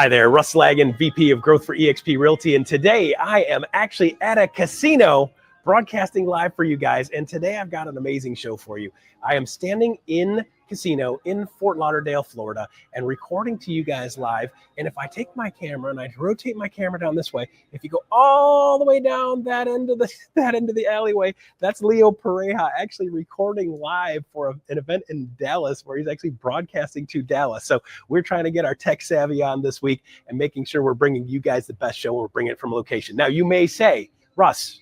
Hi there, Russ Lagan, VP of Growth for eXp Realty, and today I am actually at a casino broadcasting live for you guys, and today I've got an amazing show for you. I am standing in casino in Fort Lauderdale, Florida, and recording to you guys live, and if I take my camera and I rotate my camera down this way, if you go all the way down that end of the alleyway, that's Leo Pareja actually recording live for an event in Dallas where he's actually broadcasting to Dallas. So we're trying to get our tech savvy on this week and making sure we're bringing you guys the best show. We're bringing it from a location. Now you may say, Russ,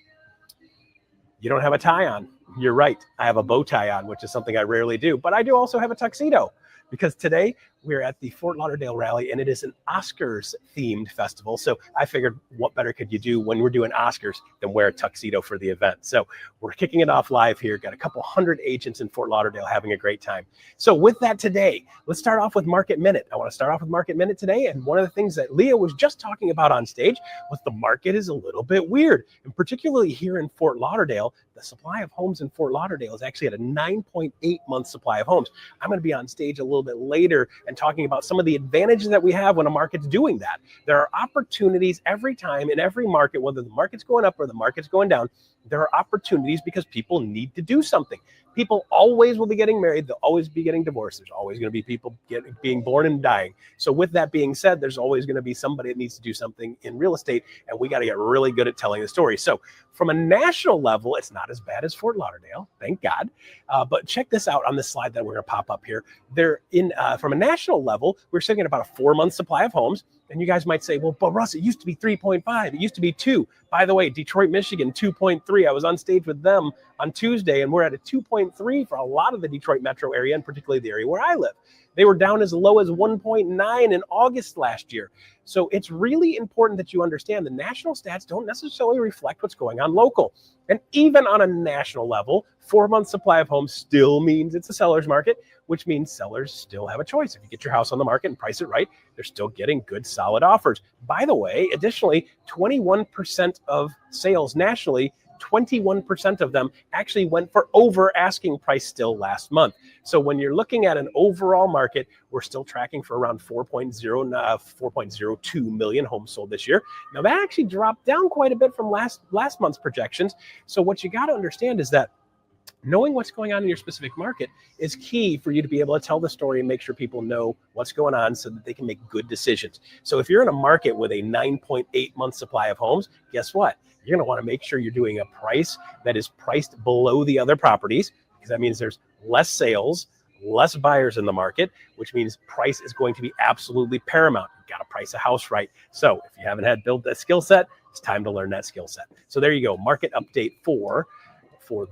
you don't have a tie on. You're right. I have a bow tie on, which is something I rarely do, but I do also have a tuxedo because today we're at the Fort Lauderdale rally and it is an Oscars themed festival. So I figured what better could you do when we're doing Oscars than wear a tuxedo for the event. So we're kicking it off live here. Got a couple hundred agents in Fort Lauderdale having a great time. So with that today, let's start off with Market Minute. I want to start off with Market Minute today. And one of the things that Leo was just talking about on stage was the market is a little bit weird. And particularly here in Fort Lauderdale, the supply of homes in Fort Lauderdale is actually at a 9.8 month supply of homes. I'm going to be on stage a little bit later and talking about some of the advantages that we have when a market's doing that. There are opportunities every time in every market, whether the market's going up or the market's going down, there are opportunities because people need to do something. People always will be getting married. They'll always be getting divorced. There's always going to be people being born and dying. So with that being said, there's always going to be somebody that needs to do something in real estate, and we got to get really good at telling the story. So from a national level, it's not as bad as Fort Lauderdale, thank God. But check this out on this slide that we're going to pop up here. From a national level, we're sitting at about a 4-month supply of homes. And you guys might say, well, but Russ, it used to be 3.5. It used to be 2. By the way, Detroit, Michigan, 2.3. I was on stage with them on Tuesday, and we're at a 2.3 for a lot of the Detroit metro area, and particularly the area where I live. They were down as low as 1.9 in August last year. So it's really important that you understand the national stats don't necessarily reflect what's going on local. And even on a national level, 4-month supply of homes still means it's a seller's market, which means sellers still have a choice. If you get your house on the market and price it right, they're still getting good, solid offers. By the way, additionally, 21% of sales nationally, 21% of them actually went for over asking price still last month. So when you're looking at an overall market, we're still tracking for around 4.02 million homes sold this year. Now that actually dropped down quite a bit from last month's projections. So what you got to understand is that knowing what's going on in your specific market is key for you to be able to tell the story and make sure people know what's going on so that they can make good decisions. So if you're in a market with a 9.8 month supply of homes, guess what? You're going to want to make sure you're doing a price that is priced below the other properties, because that means there's less sales, less buyers in the market, which means price is going to be absolutely paramount. You've got to price a house right. So if you haven't had built that skill set, it's time to learn that skill set. So there you go, market update for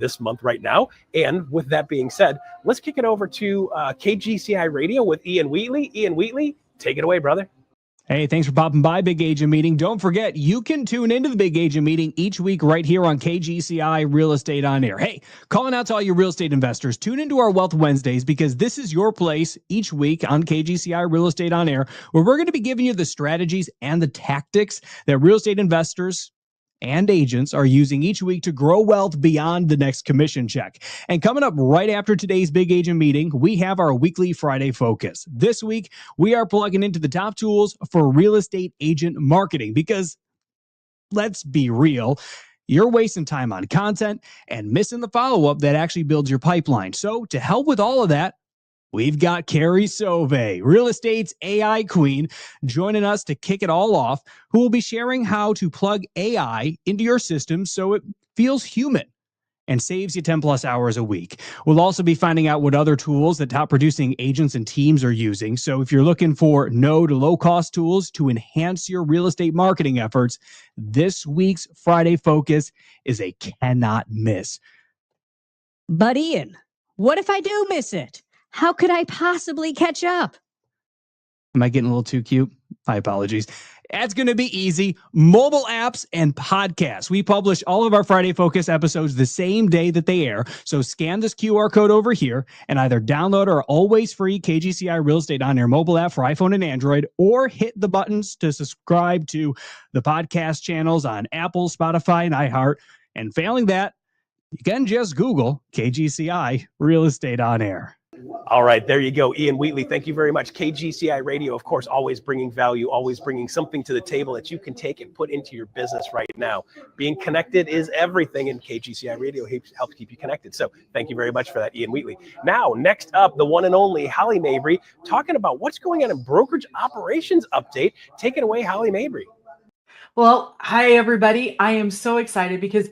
this month right now. And with that being said, let's kick it over to KGCI Radio with Ian Wheatley. Ian Wheatley, take it away, brother. Hey, thanks for popping by Big Agent Meeting. Don't forget, you can tune into the Big Agent Meeting each week right here on KGCI Real Estate On Air. Hey, calling out to all your real estate investors, tune into our Wealth Wednesdays because this is your place each week on KGCI Real Estate On Air, where we're going to be giving you the strategies and the tactics that real estate investors and agents are using each week to grow wealth beyond the next commission check. And coming up right after today's Big Agent Meeting, we have our weekly Friday focus. This week, we are plugging into the top tools for real estate agent marketing because, let's be real, you're wasting time on content and missing the follow-up that actually builds your pipeline. So to help with all of that, we've got Carrie Sauvé, real estate's AI queen, joining us to kick it all off, who will be sharing how to plug AI into your system so it feels human and saves you 10 plus hours a week. We'll also be finding out what other tools that top producing agents and teams are using. So if you're looking for no to low cost tools to enhance your real estate marketing efforts, this week's Friday focus is a cannot miss. But Ian, what if I do miss it? How could I possibly catch up? Am I getting a little too cute? My apologies. That's going to be easy. Mobile apps and podcasts. We publish all of our Friday Focus episodes the same day that they air. So scan this QR code over here and either download our always free KGCI Real Estate On Air mobile app for iPhone and Android, or hit the buttons to subscribe to the podcast channels on Apple, Spotify, and iHeart. And failing that, you can just Google KGCI Real Estate On Air. All right, there you go. Ian Wheatley, thank you very much. KGCI Radio, of course, always bringing value, always bringing something to the table that you can take and put into your business right now. Being connected is everything, and KGCI Radio helps keep you connected. So thank you very much for that, Ian Wheatley. Now, next up, the one and only Holly Mabry, talking about what's going on in brokerage operations update. Take it away, Holly Mabry. Well, hi, everybody. I am so excited because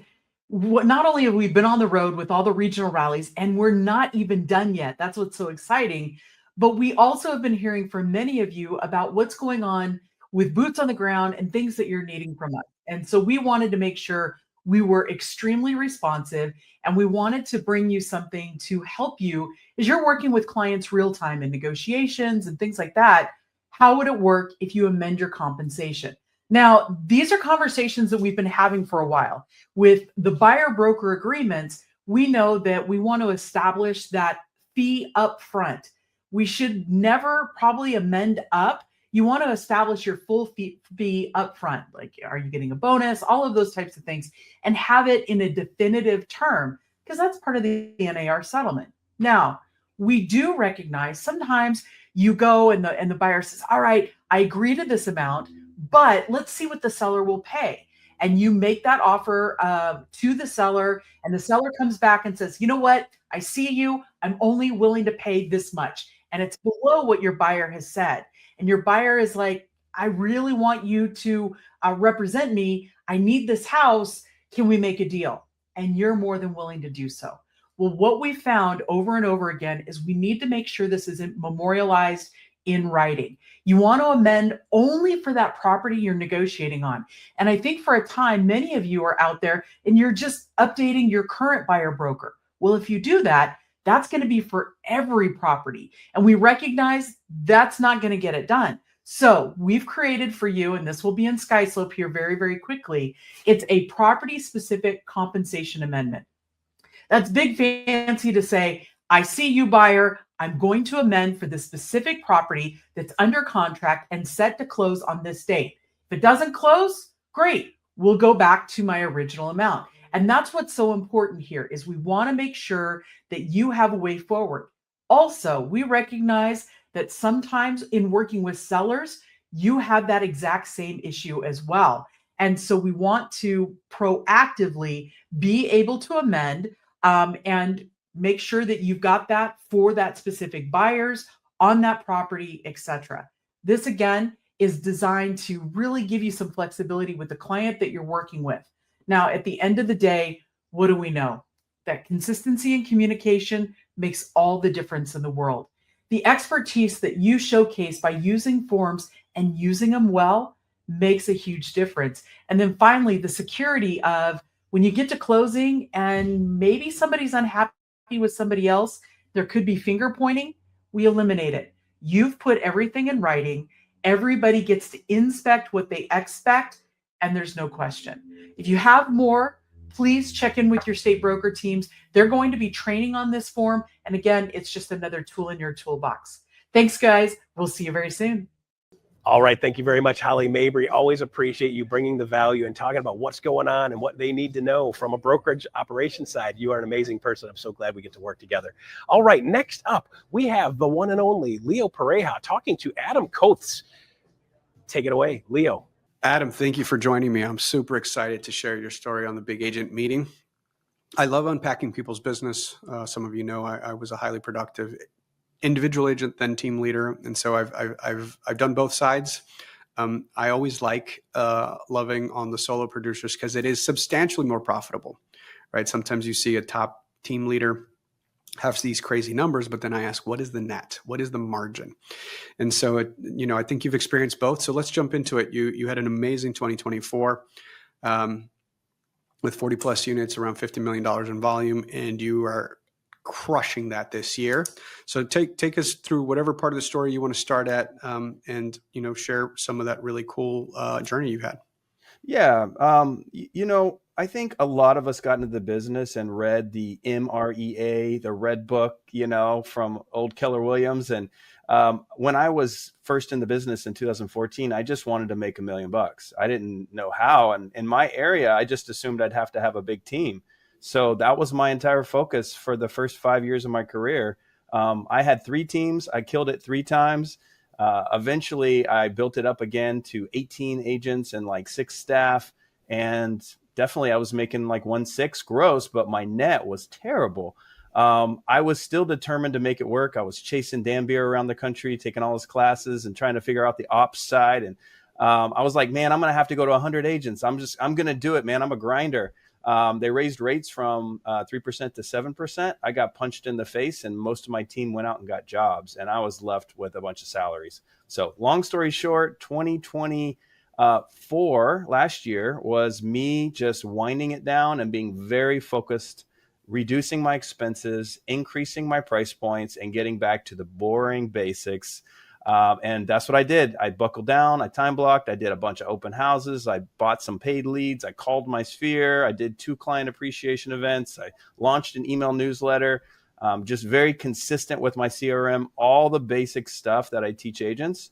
not only have we been on the road with all the regional rallies, and we're not even done yet. That's what's so exciting. But we also have been hearing from many of you about what's going on with boots on the ground and things that you're needing from us. And so we wanted to make sure we were extremely responsive, and we wanted to bring you something to help you as you're working with clients real time in negotiations and things like that. How would it work if you amend your compensation? Now, these are conversations that we've been having for a while. With the buyer-broker agreements, we know that we want to establish that fee up front. We should never probably amend up. You want to establish your full fee up front. Like, are you getting a bonus? All of those types of things, and have it in a definitive term, because that's part of the NAR settlement. Now, we do recognize sometimes you go and the buyer says, all right, I agree to this amount, but let's see what the seller will pay. And you make that offer to the seller, and the seller comes back and says, you know what? I see you. I'm only willing to pay this much. And it's below what your buyer has said. And your buyer is like, I really want you to represent me. I need this house. Can we make a deal? And you're more than willing to do so. Well, what we found over and over again is we need to make sure this isn't memorialized in writing. You want to amend only for that property you're negotiating on. And I think for a time, many of you are out there and you're just updating your current buyer broker. Well, if you do that, that's going to be for every property. And we recognize that's not going to get it done. So we've created for you, and this will be in SkySlope here very, very quickly. It's a property specific compensation amendment. That's big fancy to say, I see you, buyer. I'm going to amend for the specific property that's under contract and set to close on this date. If it doesn't close, great. We'll go back to my original amount. And that's what's so important here is we want to make sure that you have a way forward. Also, we recognize that sometimes in working with sellers, you have that exact same issue as well. And so we want to proactively be able to amend and make sure that you've got that for that specific buyers on that property, etc. This again is designed to really give you some flexibility with the client that you're working with. Now, at the end of the day, what do we know? That consistency and communication makes all the difference in the world. The expertise that you showcase by using forms and using them well makes a huge difference. And then finally, the security of when you get to closing and maybe somebody's unhappy with somebody else, there could be finger pointing. We eliminate it. You've put everything in writing. Everybody gets to inspect what they expect, and there's no question. If you have more, please check in with your state broker teams. They're going to be training on this form. And again, it's just another tool in your toolbox. Thanks, guys. We'll see you very soon. All right. Thank you very much, Holly Mabry. Always appreciate you bringing the value and talking about what's going on and what they need to know from a brokerage operation side. You are an amazing person. I'm so glad we get to work together. All right. Next up, we have the one and only Leo Pareja talking to Adam Coates. Take it away, Leo. Adam, thank you for joining me. I'm super excited to share your story on the Big Agent Meeting. I love unpacking people's business. Some of you know I was a highly productive individual agent, then team leader, and so I've done both sides. I always like loving on the solo producers because it is substantially more profitable, right? Sometimes you see a top team leader have these crazy numbers, but then I ask, what is the net? What is the margin? And so, I think you've experienced both. So let's jump into it. You had an amazing 2024 with 40 plus units, around $50 million in volume, and you are crushing that this year. So take us through whatever part of the story you want to start at, and share some of that really cool journey you had. Yeah. I think a lot of us got into the business and read the MREA, the Red Book, from old Keller Williams. And when I was first in the business in 2014, I just wanted to make $1 million. I didn't know how. And in my area, I just assumed I'd have to have a big team. So that was my entire focus for the first 5 years of my career. I had 3 teams. I killed it 3 times. Eventually, I built it up again to 18 agents and like 6 staff. And definitely I was making like 1.6 gross, but my net was terrible. I was still determined to make it work. I was chasing Dan Beer around the country, taking all his classes and trying to figure out the ops side. And I was like, man, I'm going to have to go to 100 agents. I'm going to do it, man. I'm a grinder. They raised rates from 3% to 7%. I got punched in the face and most of my team went out and got jobs and I was left with a bunch of salaries. So long story short, 2024 last year was me just winding it down and being very focused, reducing my expenses, increasing my price points, and getting back to the boring basics. And that's what I did. I buckled down, I time blocked, I did a bunch of open houses, I bought some paid leads, I called my sphere, I did 2 client appreciation events, I launched an email newsletter, just very consistent with my CRM, all the basic stuff that I teach agents.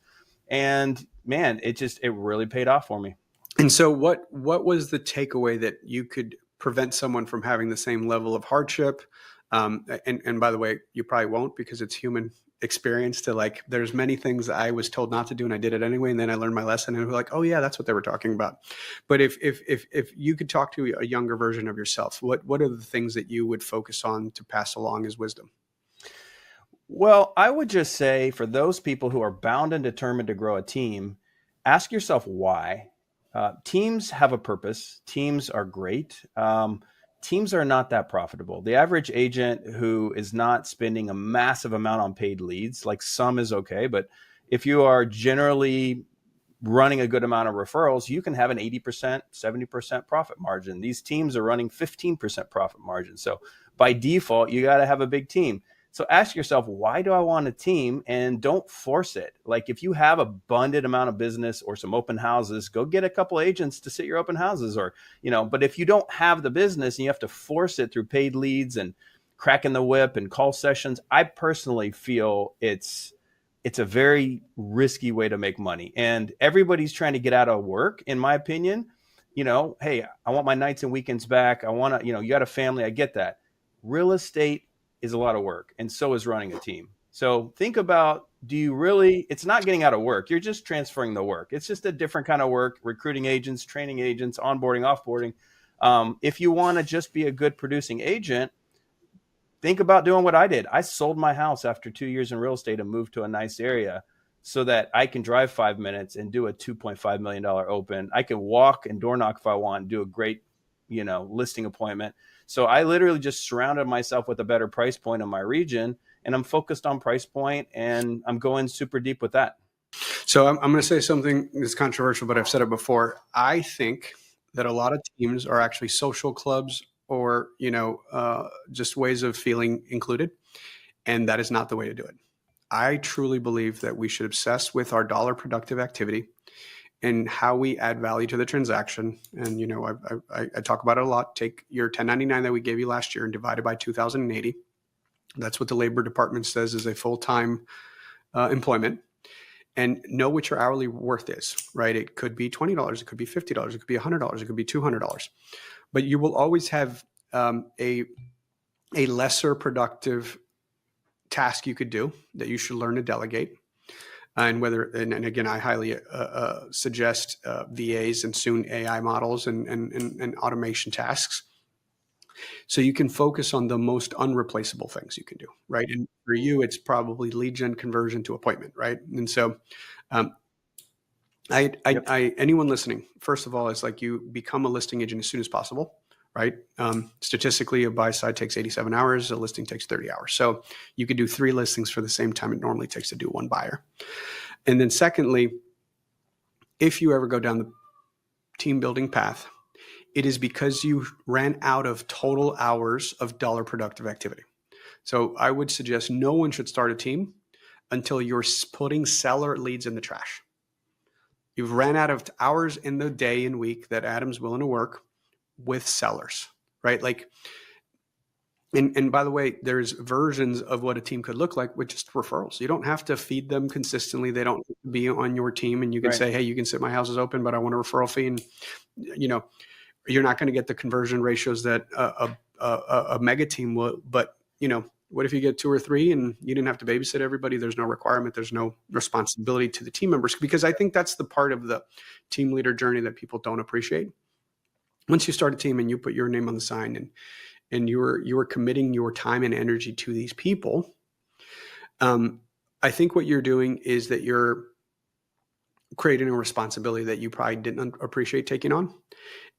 And man, it really paid off for me. And so what was the takeaway that you could prevent someone from having the same level of hardship? And by the way, you probably won't, because it's human experience to like, there's many things I was told not to do and I did it anyway. And then I learned my lesson and we're like, oh yeah, that's what they were talking about. But if you could talk to a younger version of yourself, what are the things that you would focus on to pass along as wisdom? Well, I would just say for those people who are bound and determined to grow a team, ask yourself why. Teams have a purpose. Teams are great. Teams are not that profitable. The average agent who is not spending a massive amount on paid leads, like some is okay, but if you are generally running a good amount of referrals, you can have an 80%, 70% profit margin. These teams are running 15% profit margin. So by default, you got to have a big team. So ask yourself, why do I want a team? And don't force it. Like if you have abundant amount of business or some open houses, go get a couple agents to sit your open houses, or, but if you don't have the business and you have to force it through paid leads and cracking the whip and call sessions, I personally feel it's a very risky way to make money. And everybody's trying to get out of work, in my opinion. Hey, I want my nights and weekends back. I want to, you got a family. I get that. Real estate is a lot of work, and so is running a team. So think about, it's not getting out of work. You're just transferring the work. It's just a different kind of work, recruiting agents, training agents, onboarding, offboarding. If you want to just be a good producing agent, think about doing what I did. I sold my house after 2 years in real estate and moved to a nice area so that I can drive 5 minutes and do a $2.5 million open. I can walk and door knock if I want, do a great, listing appointment. So I literally just surrounded myself with a better price point in my region, and I'm focused on price point, and I'm going super deep with that. So I'm going to say something that's controversial, but I've said it before. I think that a lot of teams are actually social clubs or, just ways of feeling included. And that is not the way to do it. I truly believe that we should obsess with our dollar productive activity and how we add value to the transaction. And, I talk about it a lot. Take your 1099 that we gave you last year and divide it by 2,080. That's what the labor department says is a full-time employment. And know what your hourly worth is, right? It could be $20, it could be $50, it could be $100, it could be $200. But you will always have a lesser productive task you could do that you should learn to delegate. And again, I highly suggest VAs and soon AI models and automation tasks. So you can focus on the most unreplaceable things you can do, right? And for you, it's probably lead gen conversion to appointment, right? And so anyone listening, first of all, it's like you become a listing agent as soon as possible, right? Statistically, a buy side takes 87 hours, a listing takes 30 hours. So you could do 3 listings for the same time it normally takes to do 1 buyer. And then secondly, if you ever go down the team building path, it is because you ran out of total hours of dollar productive activity. So I would suggest no one should start a team until you're putting seller leads in the trash. You've ran out of hours in the day and week that Adam's willing to work with sellers, right? Like, and by the way, there's versions of what a team could look like with just referrals. You don't have to feed them consistently. They don't be on your team, and you can say, hey, you can sit, my house is open, but I want a referral fee. And, you're not going to get the conversion ratios that a mega team will, but, What if you get 2 or 3 and you didn't have to babysit everybody? There's no requirement. There's no responsibility to the team members, because I think that's the part of the team leader journey that people don't appreciate. Once you start a team and you put your name on the sign and you're committing your time and energy to these people, I think what you're doing is that you're creating a responsibility that you probably didn't appreciate taking on.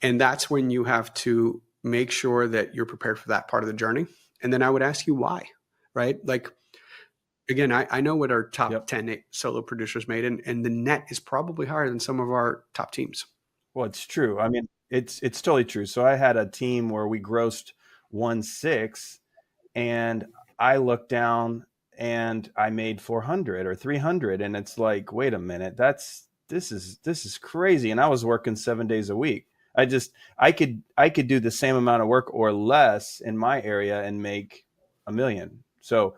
And that's when you have to make sure that you're prepared for that part of the journey. And then I would ask you why, right? Like, again, I know what our top 10 solo producers made, and the net is probably higher than some of our top teams. Well, it's true. I mean, it's totally true. So I had a team where we grossed 1.6, and I looked down and I made 400 or 300, and it's like, wait a minute, this is crazy. And I was working 7 days a week. I could do the same amount of work or less in my area and make $1 million. So,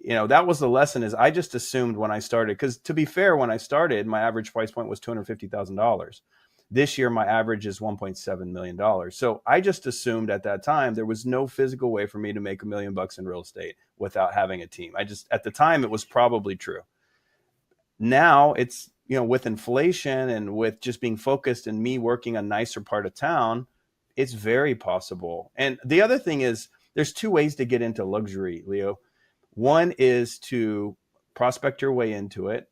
that was the lesson. Is I just assumed when I started, because to be fair, when I started, my average price point was $250,000. This year, my average is $1.7 million. So I just assumed at that time there was no physical way for me to make $1 million in real estate without having a team. At the time, it was probably true. Now it's, with inflation and with just being focused and me working a nicer part of town, it's very possible. And the other thing is, there's 2 ways to get into luxury, Leo. One is to prospect your way into it.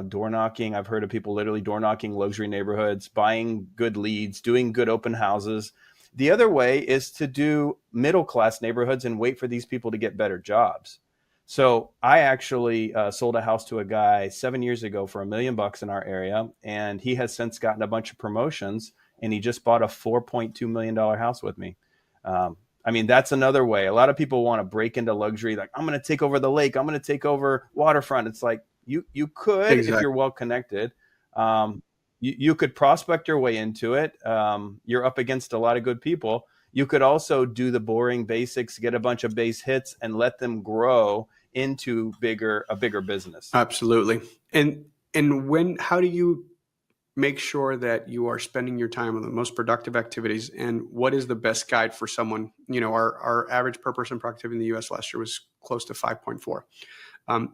Door knocking. I've heard of people literally door knocking luxury neighborhoods, buying good leads, doing good open houses. The other way is to do middle-class neighborhoods and wait for these people to get better jobs. So I actually sold a house to a guy 7 years ago for $1 million in our area, and he has since gotten a bunch of promotions, and he just bought a $4.2 million house with me. That's another way. A lot of people want to break into luxury, like, I'm going to take over the lake, I'm going to take over waterfront. It's like, you could, exactly. If you're well connected, you could prospect your way into it. You're up against a lot of good people. You could also do the boring basics, get a bunch of base hits, and let them grow into a bigger business. Absolutely. And how do you make sure that you are spending your time on the most productive activities? And what is the best guide for someone? Our average per person productivity in the US last year was close to 5.4.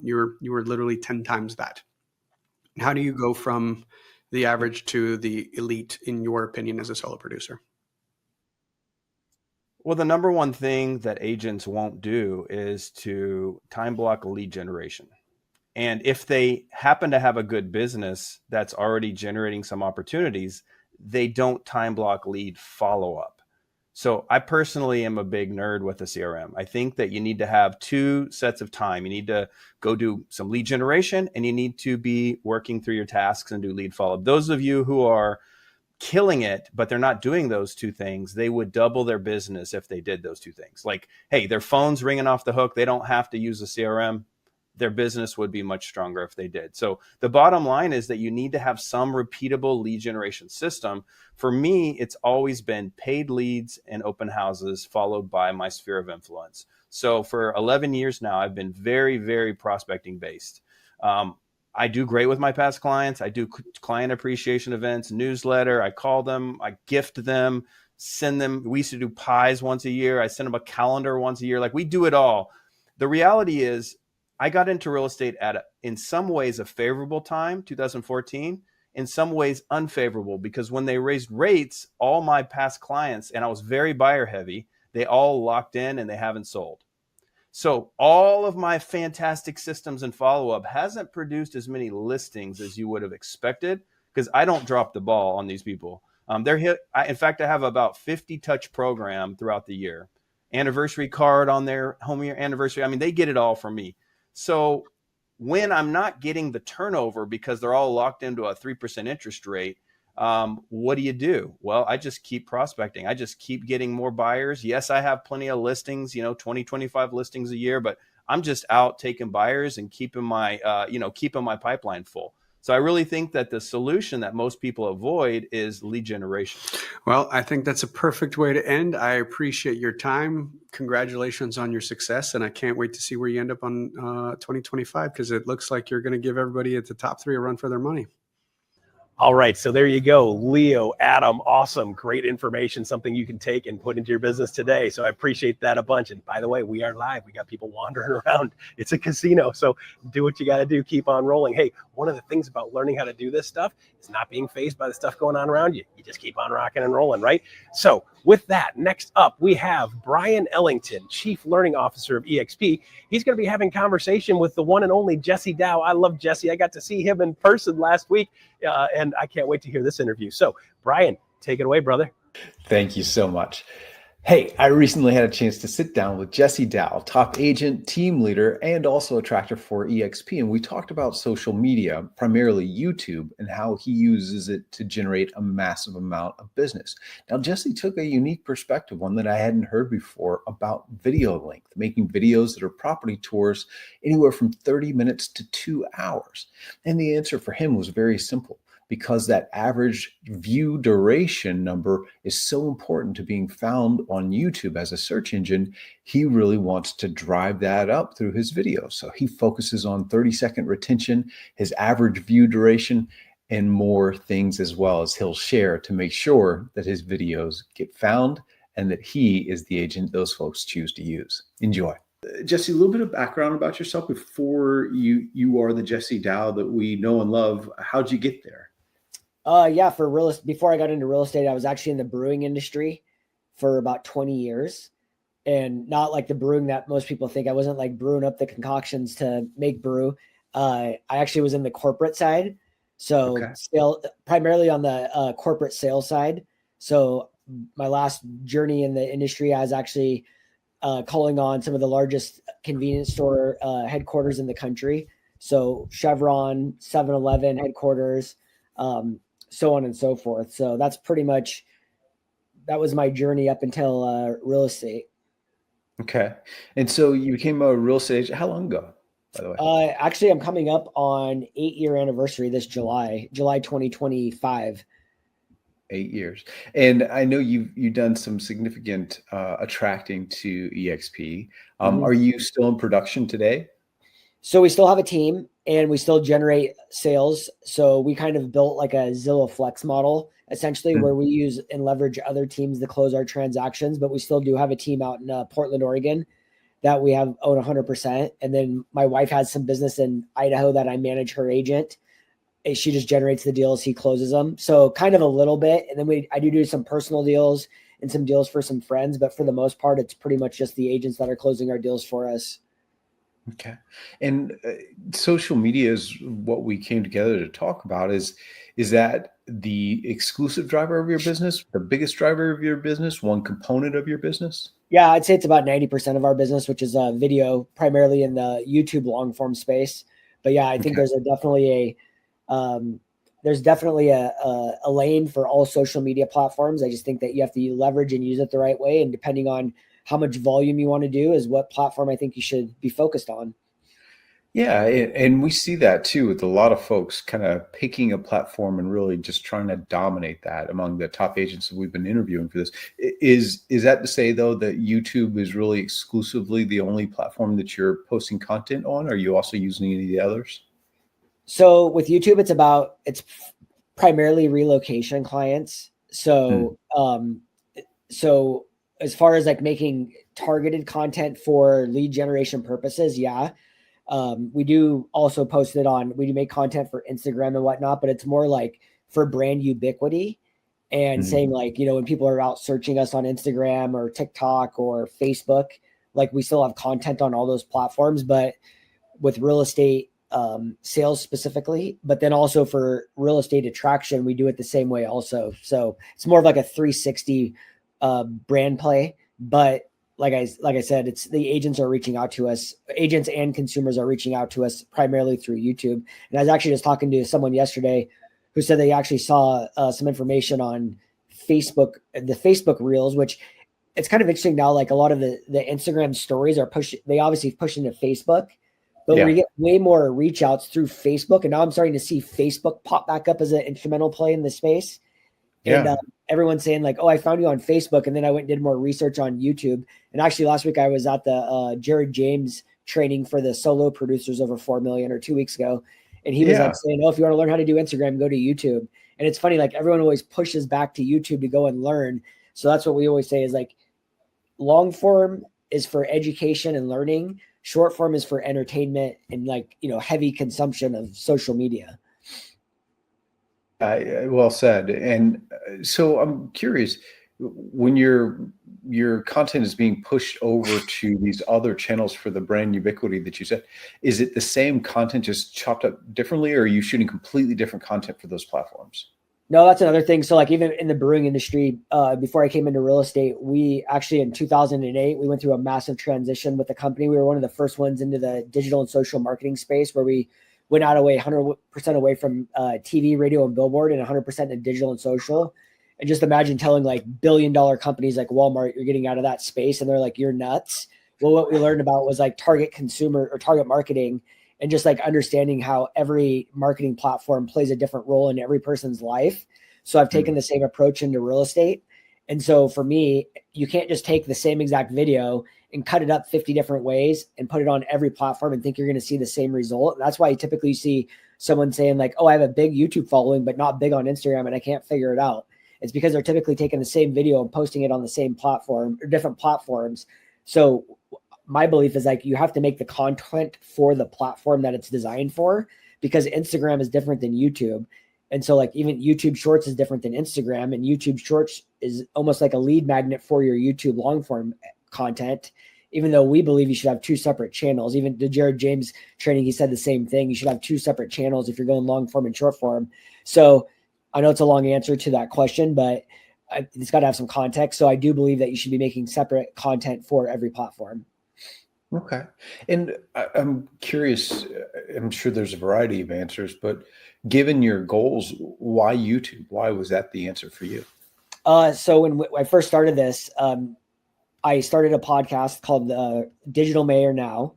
You were literally 10 times that. How do you go from the average to the elite, in your opinion, as a solo producer? Well, the number one thing that agents won't do is to time block lead generation. And if they happen to have a good business that's already generating some opportunities, they don't time block lead follow-up. So I personally am a big nerd with the CRM. I think that you need to have 2 sets of time. You need to go do some lead generation, and you need to be working through your tasks and do lead follow-up. Those of you who are killing it, but they're not doing those 2 things, they would double their business if they did those 2 things. Like, hey, their phone's ringing off the hook. They don't have to use a CRM. Their business would be much stronger if they did. So the bottom line is that you need to have some repeatable lead generation system. For me, it's always been paid leads and open houses, followed by my sphere of influence. So for 11 years now, I've been very, very prospecting based. I do great with my past clients. I do client appreciation events, newsletter. I call them, I gift them, send them. We used to do pies once a year. I send them a calendar once a year. Like, we do it all. The reality is, I got into real estate at, in some ways, a favorable time, 2014, in some ways unfavorable, because when they raised rates, all my past clients, and I was very buyer heavy, they all locked in and they haven't sold. So all of my fantastic systems and follow-up hasn't produced as many listings as you would have expected, because I don't drop the ball on these people. In fact, I have about 50 touch program throughout the year. Anniversary card on their home year anniversary. I mean, they get it all from me. So when I'm not getting the turnover because they're all locked into a 3% interest rate, what do? Well, I just keep prospecting. I just keep getting more buyers. Yes, I have plenty of listings, 20, 25 listings a year, but I'm just out taking buyers and keeping my pipeline full. So I really think that the solution that most people avoid is lead generation. Well, I think that's a perfect way to end. I appreciate your time. Congratulations on your success. And I can't wait to see where you end up on 2025, because it looks like you're going to give everybody at the top 3 a run for their money. All right, so there you go. Leo, Adam, awesome. Great information, something you can take and put into your business today. So I appreciate that a bunch. And by the way, we are live. We got people wandering around. It's a casino, so do what you got to do. Keep on rolling. Hey, one of the things about learning how to do this stuff is not being fazed by the stuff going on around you. You just keep on rocking and rolling, right? So with that, next up, we have Brian Ellington, Chief Learning Officer of EXP. He's going to be having conversation with the one and only Jesse Dow. I love Jesse. I got to see him in person last week. And I can't wait to hear this interview. So, Brian, take it away, brother. Thank you so much. Hey, I recently had a chance to sit down with Jesse Dow, top agent, team leader, and also attractor for EXP. And we talked about social media, primarily YouTube, and how he uses it to generate a massive amount of business. Now, Jesse took a unique perspective, one that I hadn't heard before, about video length, making videos that are property tours anywhere from 30 minutes to 2 hours. And the answer for him was very simple. Because that average view duration number is so important to being found on YouTube as a search engine, he really wants to drive that up through his videos. So he focuses on 30-second retention, his average view duration, and more things as well as he'll share to make sure that his videos get found and that he is the agent those folks choose to use. Enjoy. Jesse, a little bit of background about yourself before you are the Jesse Dow that we know and love. How'd you get there? Yeah, before I got into real estate, I was actually in the brewing industry for about 20 years, and not like the brewing that most people think. I wasn't like brewing up the concoctions to make brew. I actually was in the corporate side. So still primarily on the corporate sales side. So my last journey in the industry, I was actually calling on some of the largest convenience store headquarters in the country. So Chevron, 7-Eleven headquarters, so on and so forth. So that was my journey up until real estate. Okay. And so you became a real estate agent. How long ago, by the way? Actually, I'm coming up on 8-year anniversary this July 2025. 8 years. And I know you've done some significant attracting to EXP. Are you still in production today? So we still have a team and we still generate sales. So we kind of built like a Zillow Flex model, essentially, where we use and leverage other teams to close our transactions. But we still do have a team out in Portland, Oregon that we own 100%. And then my wife has some business in Idaho that I manage her agent. She just generates the deals, he closes them. So kind of a little bit. And then I do some personal deals and some deals for some friends. But for the most part, it's pretty much just the agents that are closing our deals for us. Okay. And social media is what we came together to talk about. Is that the exclusive driver of your business, the biggest driver of your business, one component of your business? Yeah, I'd say it's about 90% of our business, which is video, primarily in the YouTube long form space. But yeah, I think there's definitely a lane for all social media platforms. I just think that you have to leverage and use it the right way. And depending on how much volume you want to do is what platform I think you should be focused on. Yeah. And we see that too with a lot of folks kind of picking a platform and really just trying to dominate that among the top agents that we've been interviewing for this. Is that to say though, that YouTube is really exclusively the only platform that you're posting content on? Are you also using any of the others? So with YouTube, it's primarily relocation clients. So, so as far as like making targeted content for lead generation purposes, yeah. We do also post it we do make content for Instagram and whatnot, but it's more like for brand ubiquity and saying like, when people are out searching us on Instagram or TikTok or Facebook, like we still have content on all those platforms, but with real estate sales specifically, but then also for real estate attraction, we do it the same way also. So it's more of like a 360 brand play, but like I said, it's the agents are reaching out to us. Agents and consumers are reaching out to us primarily through YouTube. And I was actually just talking to someone yesterday who said they actually saw some information on Facebook, the Facebook Reels, which it's kind of interesting now. Like a lot of the Instagram stories they obviously push into Facebook, but we get way more reach outs through Facebook. And now I'm starting to see Facebook pop back up as an instrumental play in the space. Yeah. And everyone's saying like, oh, I found you on Facebook. And then I went and did more research on YouTube. And actually last week I was at the Jared James training for the solo producers over 4 million or 2 weeks ago. And he was like saying, oh, if you want to learn how to do Instagram, go to YouTube. And it's funny, like everyone always pushes back to YouTube to go and learn. So that's what we always say is like long form is for education and learning. Short form is for entertainment and like, heavy consumption of social media. Well said. And so I'm curious, when your content is being pushed over to these other channels for the brand ubiquity that you said, is it the same content just chopped up differently, or are you shooting completely different content for those platforms? No, that's another thing. So like even in the brewing industry, before I came into real estate, we actually in 2008, we went through a massive transition with the company. We were one of the first ones into the digital and social marketing space, where we went out away 100% away from TV, radio, and billboard, and 100% in digital and social. And just imagine telling like billion-dollar companies like Walmart, you're getting out of that space, and they're like, you're nuts. Well, what we learned about was like target consumer or target marketing, and just like understanding how every marketing platform plays a different role in every person's life. So I've taken the same approach into real estate. And so for me, you can't just take the same exact video and cut it up 50 different ways and put it on every platform and think you're going to see the same result. That's why you typically see someone saying like, oh, I have a big YouTube following, but not big on Instagram, and I can't figure it out. It's because they're typically taking the same video and posting it on the same platform or different platforms. So my belief is like, you have to make the content for the platform that it's designed for, because Instagram is different than YouTube. And so like even YouTube Shorts is different than Instagram, and YouTube Shorts is almost like a lead magnet for your YouTube long form content, even though we believe you should have two separate channels. Even the Jared James training, he said the same thing. You should have two separate channels if you're going long form and short form. So I know it's a long answer to that question, but it's got to have some context. So I do believe that you should be making separate content for every platform. Okay. And I'm curious, I'm sure there's a variety of answers, but given your goals, why YouTube? Why was that the answer for you? So when I first started this, I started a podcast called Digital Mayor Now.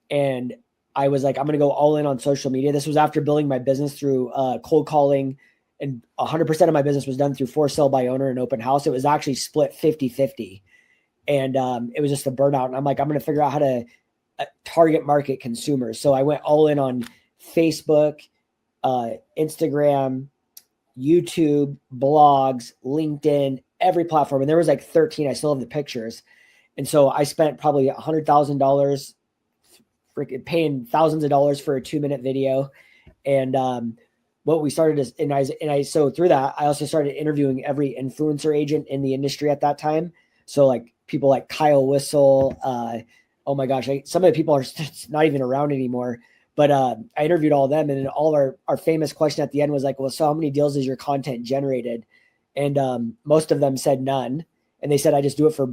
And I was like, I'm going to go all in on social media. This was after building my business through cold calling, and 100% of my business was done through for sale by owner and open house. It was actually split 50-50. And it was just a burnout. And I'm like, I'm going to figure out how to target market consumers. So I went all in on Facebook, Instagram, YouTube, blogs, LinkedIn, every platform. And there was like 13. I still have the pictures. And so I spent probably $100,000 freaking paying thousands of dollars for a 2-minute video. And what we started is, so through that, I also started interviewing every influencer agent in the industry at that time. So like people like Kyle Whistle, oh my gosh, some of the people are not even around anymore, but I interviewed all of them, and then all of our famous question at the end was like, well, so how many deals is your content generated? And most of them said none. And they said, I just do it for a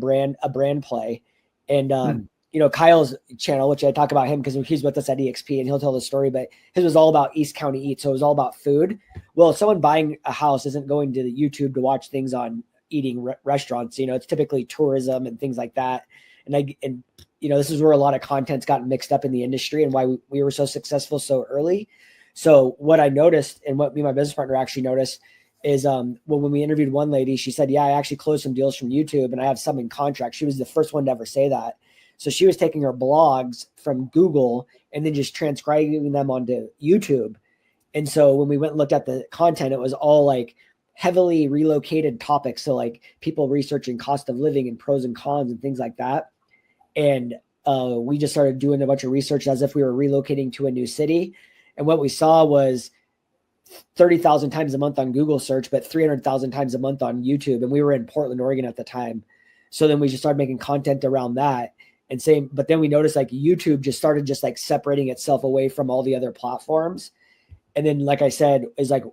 brand play. And Kyle's channel, which I talk about him because he's with us at EXP and he'll tell the story, but his was all about East County Eats. So it was all about food. Well, someone buying a house isn't going to the YouTube to watch things on eating restaurants. It's typically tourism and things like that. And this is where a lot of content's gotten mixed up in the industry and why we were so successful so early. So what I noticed, and what me and my business partner actually noticed, is when we interviewed one lady, she said, yeah, I actually closed some deals from YouTube and I have some in contract. She was the first one to ever say that. So she was taking her blogs from Google and then just transcribing them onto YouTube. And so when we went and looked at the content, it was all like heavily relocated topics. So like people researching cost of living and pros and cons and things like that. And we just started doing a bunch of research as if we were relocating to a new city. And what we saw was 30,000 times a month on Google search, but 300,000 times a month on YouTube. And we were in Portland, Oregon at the time. So then we just started making content around that. But then we noticed like YouTube just started just like separating itself away from all the other platforms. And then, like I said, is like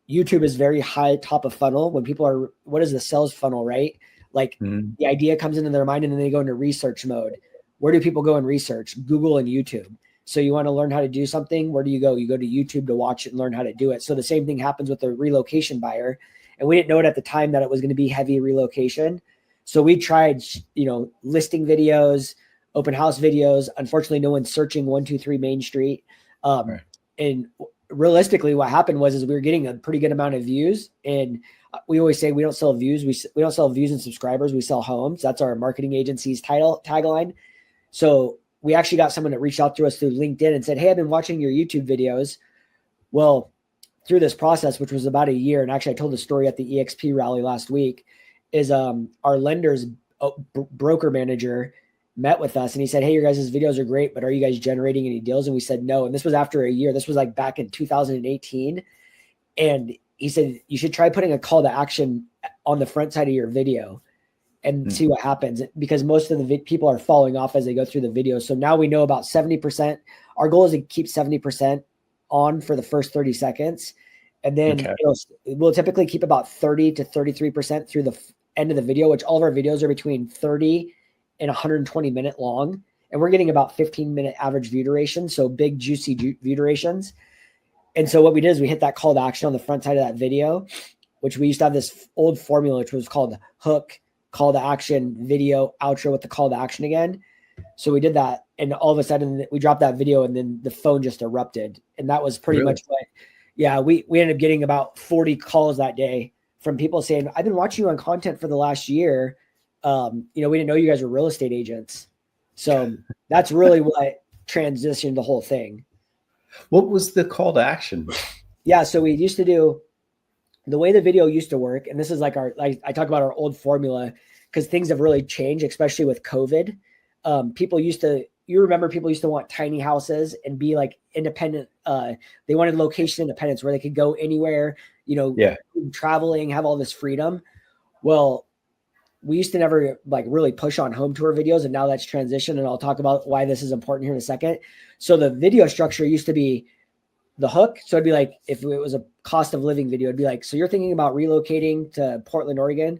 YouTube is very high top of funnel when people are, what is the sales funnel, right? Like the idea comes into their mind and then they go into research mode. Where do people go in research? Google and YouTube. So you want to learn how to do something, where do you go? You go to YouTube to watch it and learn how to do it. So the same thing happens with the relocation buyer. And we didn't know it at the time that it was going to be heavy relocation. So we tried, listing videos, open house videos. Unfortunately, no one's searching 123 Main Street. Right. And realistically, what happened was we were getting a pretty good amount of views. And we always say we don't sell views. We don't sell views and subscribers. We sell homes. That's our marketing agency's tagline. So we actually got someone that reached out to us through LinkedIn and said, hey, I've been watching your YouTube videos. Well, through this process, which was about a year, and actually I told the story at the EXP rally last week, is our lender's broker manager met with us and he said, hey, your guys' videos are great, but are you guys generating any deals? And we said no. And this was after a year. This was like back in 2018. And he said, you should try putting a call to action on the front side of your video and see what happens, because most of the people are falling off as they go through the video. So now we know about 70%. Our goal is to keep 70% on for the first 30 seconds. And then we'll typically keep about 30 to 33% through the end of the video, which all of our videos are between 30 and 120 minute long. And we're getting about 15-minute average view duration. So big, juicy view durations. And so what we did is we hit that call to action on the front side of that video, which we used to have this old formula, which was called hook, call to action, video, outro with the call to action again. So we did that. And all of a sudden we dropped that video and then the phone just erupted. And that was pretty much what, we ended up getting about 40 calls that day from people saying, I've been watching you on content for the last year. We didn't know you guys were real estate agents. So that's really what transitioned the whole thing. What was the call to action? Yeah. So we used to do the way the video used to work. And this is like I talk about our old formula because things have really changed, especially with COVID. People used to want tiny houses and be like independent. They wanted location independence where they could go anywhere, traveling, have all this freedom. Well, we used to never like really push on home tour videos, and now that's transitioned. And I'll talk about why this is important here in a second. So the video structure used to be the hook. So it'd be like, if it was a cost of living video, it'd be like, so you're thinking about relocating to Portland, Oregon.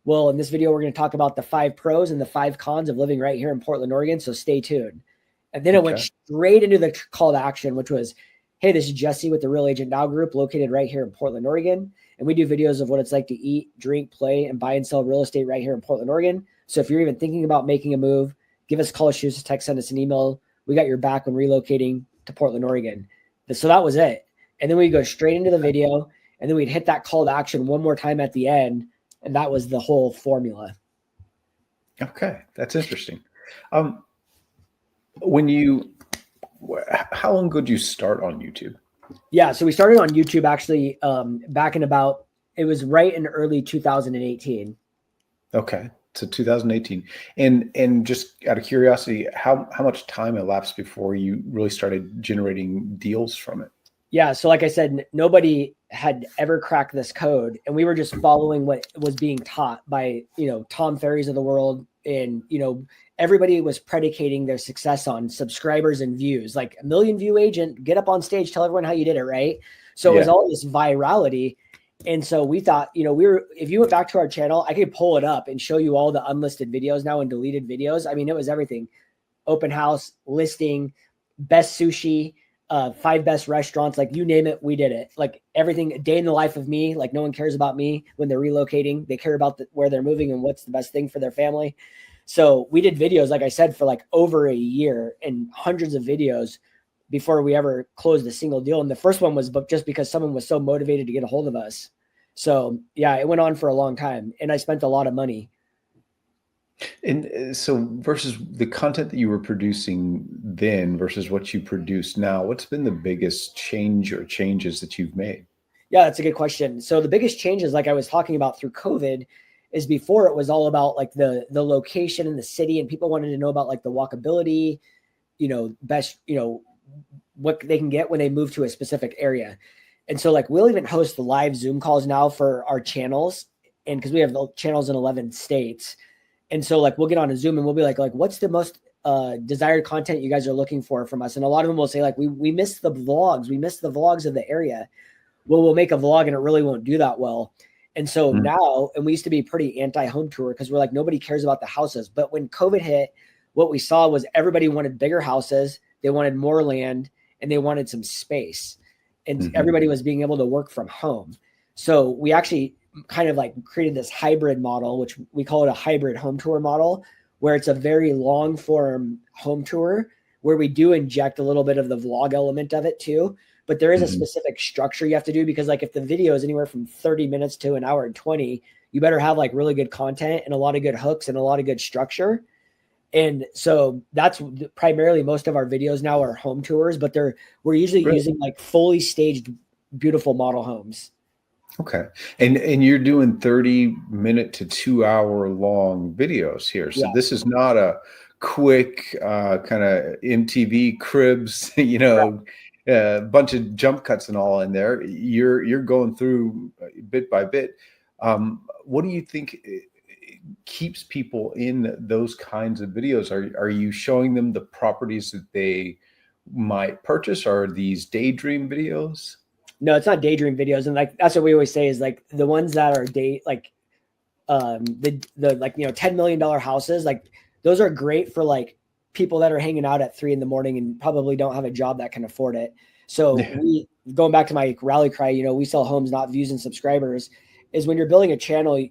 Well, in this video, we're going to talk about the 5 pros and the 5 cons of living right here in Portland, Oregon. So stay tuned. And then it went straight into the call to action, which was, hey, this is Jesse with the Real Agent Now Group located right here in Portland, Oregon. And we do videos of what it's like to eat, drink, play, and buy and sell real estate right here in Portland, Oregon. So if you're even thinking about making a move, give us a call, shoot us a text, send us an email. We got your back when relocating to Portland, Oregon. So that was it. And then we go straight into the video, and then we'd hit that call to action one more time at the end. And that was the whole formula. Okay. That's interesting. How long ago did you start on YouTube? Yeah. So we started on YouTube actually back in it was right in early 2018. Okay. So 2018. And just out of curiosity, how much time elapsed before you really started generating deals from it? Yeah. So like I said, nobody had ever cracked this code, and we were just following what was being taught by, Tom Ferry's of the world. And, everybody was predicating their success on subscribers and views, like 1 million view agent, get up on stage, tell everyone how you did it. Right. So it was all this virality. And so we thought, if you went back to our channel, I could pull it up and show you all the unlisted videos now and deleted videos. I mean, it was everything: open house, listing, best sushi, 5 best restaurants, like you name it, we did it. Like everything, a day in the life of me. Like no one cares about me when they're relocating. They care about where they're moving and what's the best thing for their family. So we did videos, like I said, for like over a year and hundreds of videos before we ever closed a single deal. And the first one was just because someone was so motivated to get a hold of us. So yeah, it went on for a long time, and I spent a lot of money. And so versus the content that you were producing then versus what you produce now, what's been the biggest change or changes that you've made? Yeah, that's a good question. So the biggest changes, like I was talking about through COVID, is before it was all about like the location in the city, and people wanted to know about like the walkability, best, what they can get when they move to a specific area. And so like we'll even host the live Zoom calls now for our channels, and because we have the channels in 11 states. And so like we'll get on a Zoom and we'll be like what's the most desired content you guys are looking for from us? And a lot of them will say like, we missed the vlogs. We missed the vlogs of the area. Well, we'll make a vlog and it really won't do that well. And so now, and we used to be pretty anti-home tour because we're like, nobody cares about the houses. But when COVID hit, what we saw was everybody wanted bigger houses. They wanted more land, and they wanted some space. And everybody was being able to work from home. So we actually kind of like created this hybrid model, which we call it a hybrid home tour model, where it's a very long form home tour where we do inject a little bit of the vlog element of it too. But there is a specific structure you have to do, because like if the video is anywhere from 30 minutes to 1 hour and 20, you better have like really good content and a lot of good hooks and a lot of good structure. And so that's primarily most of our videos now are home tours, but we're usually using like fully staged beautiful model homes. Okay. And you're doing 30-minute to 2-hour long videos here. So Yeah. this is not a quick kind of MTV cribs, bunch of jump cuts and all in there. You're going through bit by bit. What do you think keeps people in those kinds of videos? Are you showing them the properties that they might purchase? Are these daydream videos? No, it's not daydream videos. And like, that's what we always say is like the ones that are the $10 million houses, like those are great for like people that are hanging out at 3 a.m. and probably don't have a job that can afford it. So going back to my rally cry, we sell homes, not views and subscribers, is when you're building a channel, a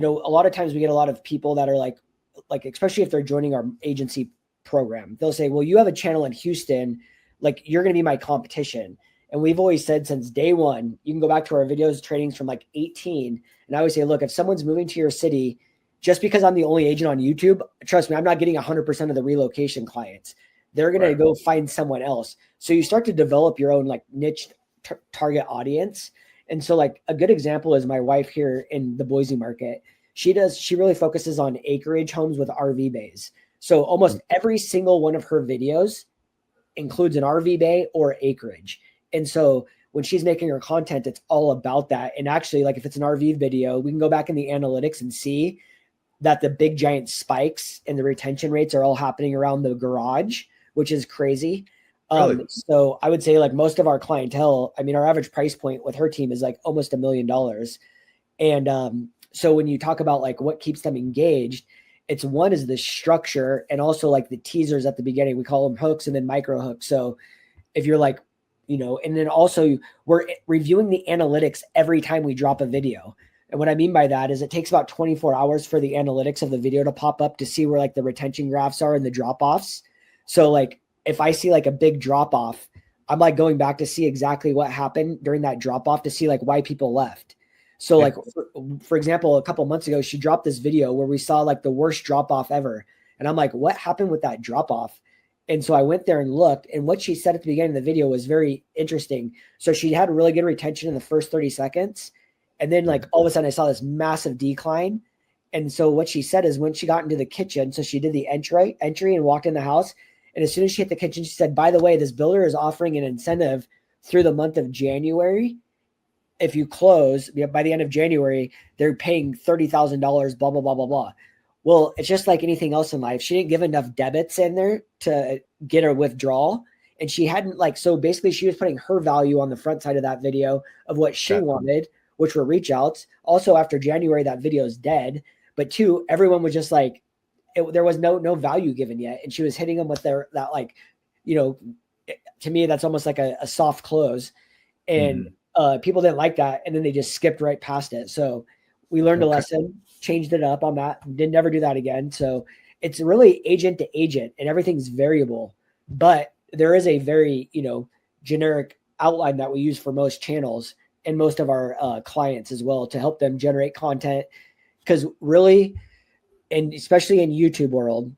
lot of times we get a lot of people that are like, especially if they're joining our agency program, they'll say, well, you have a channel in Houston, like you're going to be my competition. And we've always said since day one, you can go back to our videos, trainings from like 18. And I always say, look, if someone's moving to your city, just because I'm the only agent on YouTube, trust me, I'm not getting 100% of the relocation clients. They're going to go find someone else. So you start to develop your own like niche target audience. And so like a good example is my wife here in the Boise market. She really focuses on acreage homes with RV bays. So almost every single one of her videos includes an RV bay or acreage. And so when she's making her content, it's all about that. And actually, like if it's an RV video, we can go back in the analytics and see that the big giant spikes and the retention rates are all happening around the garage, which is crazy. Really? So I would say like most of our clientele, I mean, our average price point with her team is like almost $1 million. And so when you talk about like what keeps them engaged, it's one is the structure and also like the teasers at the beginning. We call them hooks and then micro hooks. So if you're like, and then also we're reviewing the analytics every time we drop a video. And what I mean by that is it takes about 24 hours for the analytics of the video to pop up to see where like the retention graphs are and the drop-offs. So like if I see like a big drop-off, I'm like going back to see exactly what happened during that drop-off to see like why people left. So like, for example, a couple months ago, she dropped this video where we saw like the worst drop-off ever. And I'm like, what happened with that drop-off? And so I went there and looked, and what she said at the beginning of the video was very interesting. So she had really good retention in the first 30 seconds. And then like all of a sudden I saw this massive decline. And so what she said is when she got into the kitchen, so she did the entry and walked in the house. And as soon as she hit the kitchen, she said, by the way, this builder is offering an incentive through the month of January. If you close by the end of January, they're paying $30,000, blah, blah, blah, blah, blah. Well, it's just like anything else in life. She didn't give enough debits in there to get her withdrawal. And she hadn't so basically she was putting her value on the front side of that video of what she wanted, which were reach outs. Also after January, that video is dead. But two, everyone was just like, there was no value given yet. And she was hitting them with to me, that's almost like a soft close. And people didn't like that. And then they just skipped right past it. So we learned a lesson, changed it up on that, didn't never do that again. So it's really agent to agent and everything's variable, but there is a very, generic outline that we use for most channels and most of our clients as well to help them generate content. Because really, and especially in YouTube world,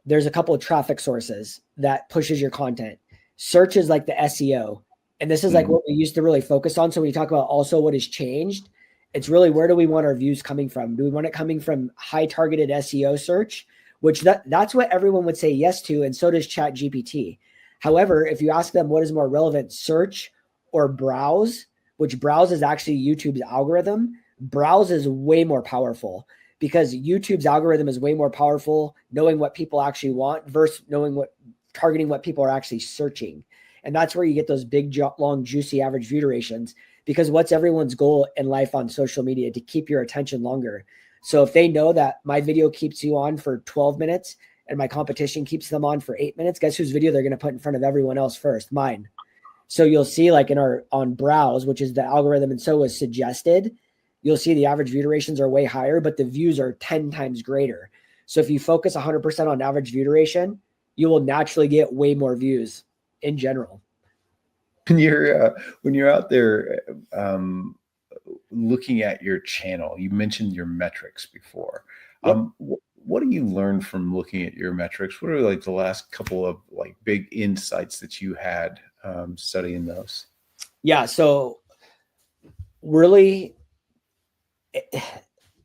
there's a couple of traffic sources that pushes your content. Search is like the SEO. And this is like what we used to really focus on. So when you talk about also what has changed, it's really where do we want our views coming from? Do we want it coming from high targeted SEO search, which that's what everyone would say yes to, and so does ChatGPT. However, if you ask them what is more relevant, search or browse, which browse is actually YouTube's algorithm, browse is way more powerful because YouTube's algorithm is way more powerful knowing what people actually want versus targeting what people are actually searching. And that's where you get those big, long, juicy average view durations. Because what's everyone's goal in life on social media? To keep your attention longer. So if they know that my video keeps you on for 12 minutes and my competition keeps them on for 8 minutes, guess whose video they're going to put in front of everyone else first? Mine. So you'll see like on browse, which is the algorithm and so is suggested, you'll see the average view durations are way higher, but the views are 10 times greater. So if you focus 100% on average view duration, you will naturally get way more views in general. When you're out there looking at your channel, you mentioned your metrics before. Yep. What do you learn from looking at your metrics? What are like the last couple of like big insights that you had studying those? Yeah. So really,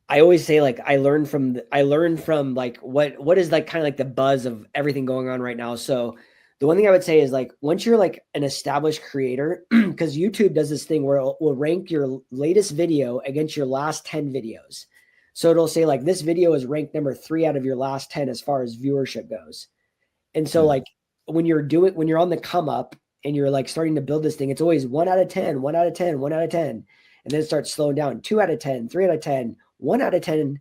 I always say like I learned from like what is like kind of like the buzz of everything going on right now. So the one thing I would say is like once you're like an established creator, because YouTube does this thing where it will rank your latest video against your last 10 videos. So it'll say like this video is ranked number 3 out of your last 10 as far as viewership goes. And so like when you're on the come up and you're like starting to build this thing, it's always 1 out of 10, 1 out of 10, 1 out of 10. And then it starts slowing down, 2 out of 10, 3 out of 10, 1 out of 10,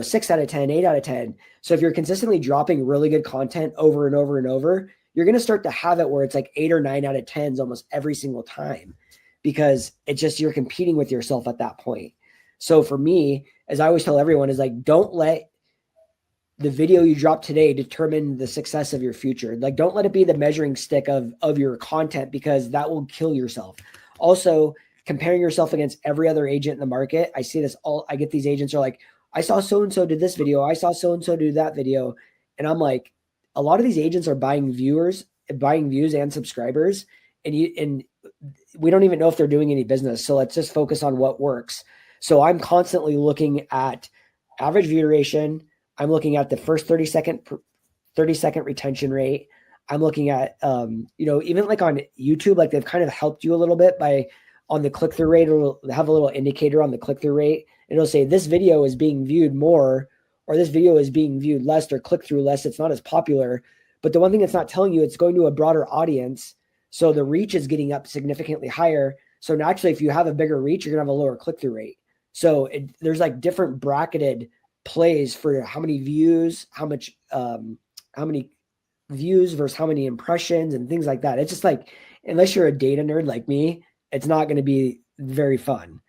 6 out of 10, 8 out of 10. So if you're consistently dropping really good content over and over and over, you're going to start to have it where it's like 8 or 9 out of 10s almost every single time, because it's just, you're competing with yourself at that point. So for me, as I always tell everyone, is like, don't let the video you drop today determine the success of your future. Like, don't let it be the measuring stick of your content, because that will kill yourself. Also, comparing yourself against every other agent in the market. I see this I get these agents are like, I saw so-and-so did this video. I saw so-and-so do that video. And I'm like, a lot of these agents are buying views and subscribers. And we don't even know if they're doing any business. So let's just focus on what works. So I'm constantly looking at average view duration. I'm looking at the first 30 second retention rate. I'm looking at, even like on YouTube, like they've kind of helped you a little bit on the click-through rate. It'll have a little indicator on the click-through rate. It'll say this video is being viewed more, or this video is being viewed less, or click-through less. It's not as popular. But the one thing it's not telling you, it's going to a broader audience. So the reach is getting up significantly higher. So naturally, if you have a bigger reach, you're going to have a lower click-through rate. So there's like different bracketed plays for how many views, how many views versus how many impressions and things like that. It's just like, unless you're a data nerd like me, it's not going to be very fun.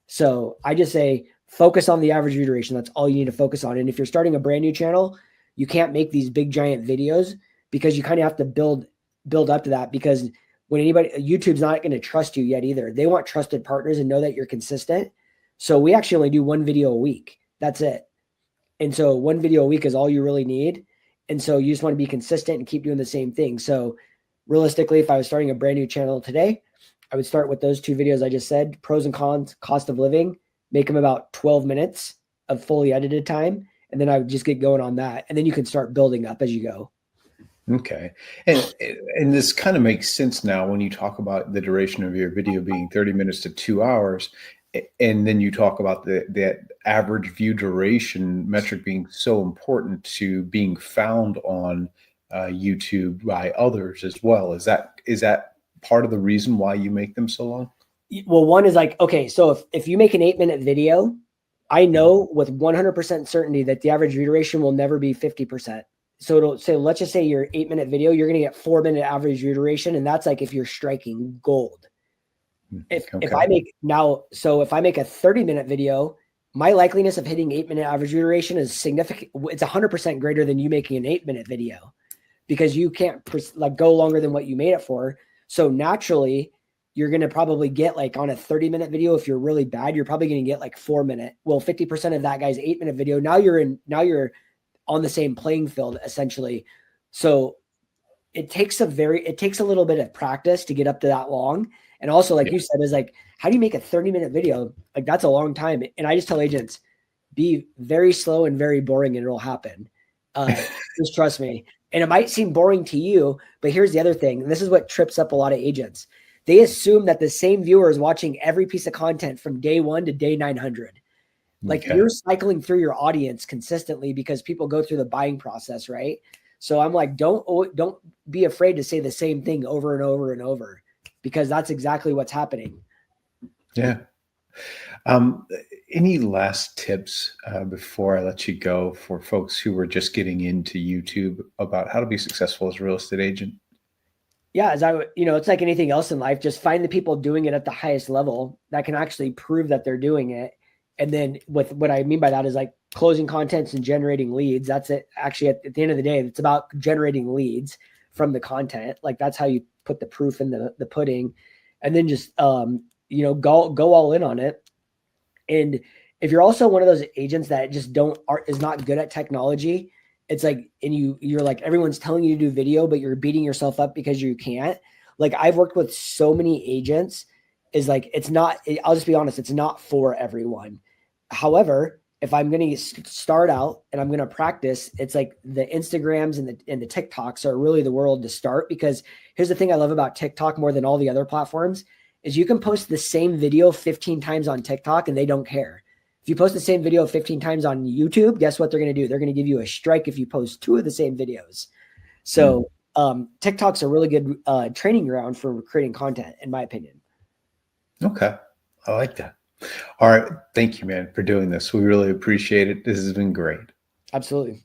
So I just say, focus on the average view duration. That's all you need to focus on. And if you're starting a brand new channel, you can't make these big giant videos, because you kind of have to build up to that, because YouTube's not going to trust you yet either. They want trusted partners and know that you're consistent. So we actually only do 1 video a week. That's it. And so 1 video a week is all you really need. And so you just want to be consistent and keep doing the same thing. So realistically, if I was starting a brand new channel today, I would start with those 2 videos I just said, pros and cons, cost of living, make them about 12 minutes of fully edited time. And then I would just get going on that. And then you can start building up as you go. Okay. And this kind of makes sense now when you talk about the duration of your video being 30 minutes to 2 hours. And then you talk about that average view duration metric being so important to being found on YouTube by others as well. Is that part of the reason why you make them so long? Well, one is like, okay, so if you make an 8-minute video, I know with 100% certainty that the average view duration will never be 50%. So it'll say, let's just say your 8-minute video, you're going to get 4-minute average view duration. And that's like if you're striking gold. If I make a 30-minute video, my likeliness of hitting 8-minute average view duration is significant. It's 100% greater than you making an 8-minute video, because you can't go longer than what you made it for. So naturally, you're going to probably get like on a 30-minute video, if you're really bad, you're probably going to get like 4-minute. Well, 50% of that guy's 8-minute video. Now you're on the same playing field essentially. So it takes a little bit of practice to get up to that long. And also, like you said, is like, how do you make a 30-minute video? Like, that's a long time. And I just tell agents, be very slow and very boring and it'll happen. Just trust me. And it might seem boring to you, but here's the other thing. And this is what trips up a lot of agents. They assume that the same viewer is watching every piece of content from day 1 to day 900. Like you're cycling through your audience consistently, because people go through the buying process, right? So I'm like, don't be afraid to say the same thing over and over and over, because that's exactly what's happening. Yeah. Any last tips before I let you go for folks who are just getting into YouTube about how to be successful as a real estate agent? Yeah, it's like anything else in life. Just find the people doing it at the highest level that can actually prove that they're doing it. And then what I mean by that is like closing contents and generating leads. That's it. Actually, at the end of the day, it's about generating leads from the content. Like that's how you put the proof in the pudding. And then just, go all in on it. And if you're also one of those agents that just is not good at technology, it's like, and you're like, everyone's telling you to do video, but you're beating yourself up because you can't. Like I've worked with so many agents is like, it's not, I'll just be honest, it's not for everyone. However, if I'm going to start out and I'm going to practice, it's like the Instagrams and the TikToks are really the world to start, because here's the thing I love about TikTok more than all the other platforms is you can post the same video 15 times on TikTok and they don't care. If you post the same video 15 times on YouTube, guess what they're going to do? They're going to give you a strike if you post 2 of the same videos. So TikTok's a really good training ground for creating content, in my opinion. Okay. I like that. All right. Thank you, man, for doing this. We really appreciate it. This has been great. Absolutely.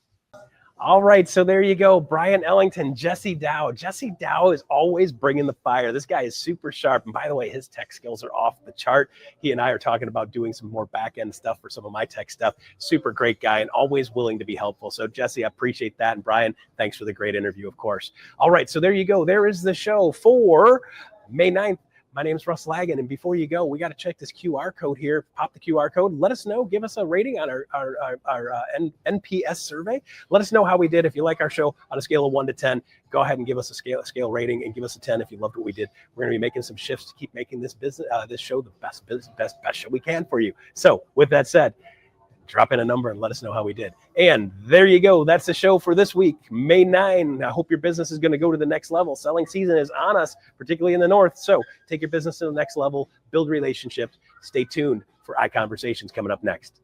All right, so there you go. Brian Ellington, Jesse Dow. Jesse Dow is always bringing the fire. This guy is super sharp. And by the way, his tech skills are off the chart. He and I are talking about doing some more back-end stuff for some of my tech stuff. Super great guy and always willing to be helpful. So Jesse, I appreciate that. And Brian, thanks for the great interview, of course. All right, so there you go. There is the show for May 9th. My name is Russ Lagan, and before you go, we got to check this QR code here. Pop the QR code. Let us know. Give us a rating on our NPS survey. Let us know how we did. If you like our show on a scale of 1 to 10, go ahead and give us a scale rating and give us a 10 if you loved what we did. We're going to be making some shifts to keep making this show the best show we can for you. So with that said, drop in a number and let us know how we did. And there you go. That's the show for this week, May 9. I hope your business is going to go to the next level. Selling season is on us, particularly in the North. So take your business to the next level, build relationships. Stay tuned for iConversations coming up next.